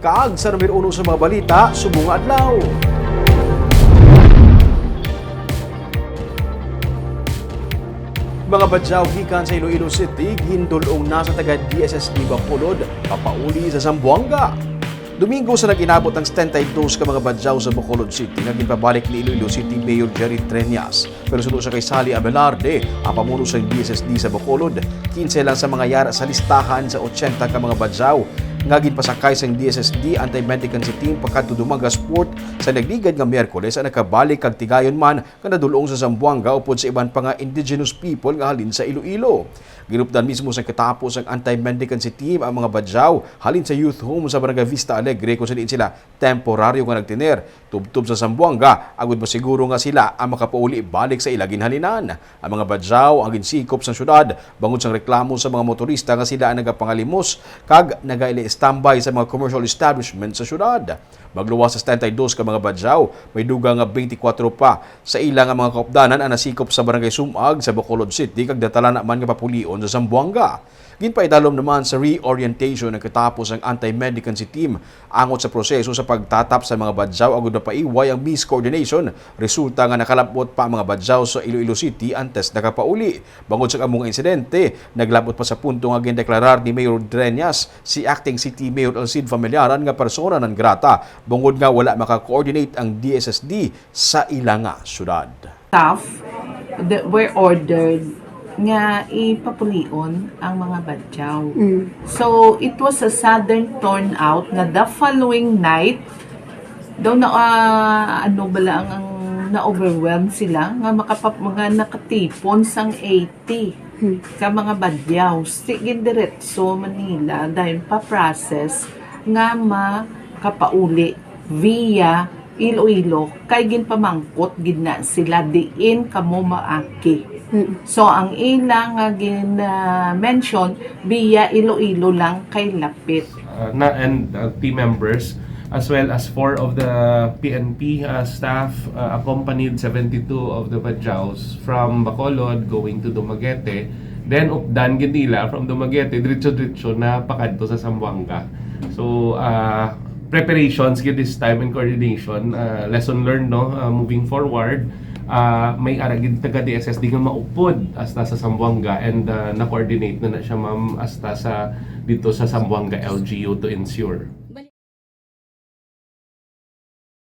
kaag sa numero 1 sa mga balita, subong adlaw. Mga badyaw gikan sa Iloilo City, gindulong na sa taga DSSD Bacolod, papauli sa Zamboanga. Domingo sa nag-inabot ng 72 ka mga badyaw sa Bacolod City, naging pabalik ni Iloilo City Mayor Jerry Treñas. Pero sunod sa kay Sally Abelarde, ang pamuno sa DSSD sa Bacolod, 15 lang sa mga yara sa listahan sa 80 ka mga badyaw. Ngagin pasakay sa DSSD anti-mendicancy team pagkadto Dumaga Sport sa nagligad nga Miyerkules ang nakabalik kag tigayon man nga nadulong sa Zamboanga upod sa iban pa nga indigenous people nga halin sa Iloilo. Ginupdan mismo sa katapos ang anti-mendicancy team ang mga badyaw halin sa youth home sa Barangay Vista Alegre kung saan sila temporaryo nga nagtiner. Tubtub sa Zamboanga, agud ba siguro nga sila ang makapauli balik sa ilagin halinan. Ang mga badyaw ang ginsikop sa syudad bangod sa reklamo sa mga motorista nga sila ang nagapangalimos kag nagaili-standby sa mga commercial establishment sa syudad. Magluwas sa 72 ka mga badyaw, may dugang nga 24 pa sa ilang mga kaupdanan ang nasikop sa Barangay Sumag sa Bacolod City kag datala naman nga papulion sa Zamboanga. Ginpaidalom naman sa reorientation ng katapos ang anti-mendicancy team angot sa proseso sa pagtatap sa mga badyaw agud na paiway ang miscoordination. Resulta nga nakalabot pa ang mga badyaw sa Iloilo City antes nakapauli. Bangod sa among insidente, naglabot pa sa punto nga gindeklarar ni Mayor Treñas si Acting City Mayor Alcid Familiaran nga persona non grata bangod nga wala maka-coordinate ang DSSD sa ilanga syudad. Staff that were ordered nga ipapulion ang mga badyaw. So, it was a sudden turnout na the following night, daw na, ang na-overwhelm sila, nga mga nakatipon sang 80 ka mga badyaw. Sigin diretso Manila, dahil pa-process nga makapauli via Iloilo, kay ginpamangkot gina sila diin kamo maaki. So, ang ilang mention via Iloilo lang kay lapit. And team members as well as 4 of the PNP staff accompanied 72 of the badyaws from Bacolod going to Dumaguete. Then updan gidila from Dumaguete diretso na pakadto sa Zamboanga. So preparations get this time and coordination, lesson learned moving forward. May aragid taga DSSD nga maupod hasta sa Zamboanga and na-coordinate na siya ma'am hasta sa dito sa Zamboanga LGU to ensure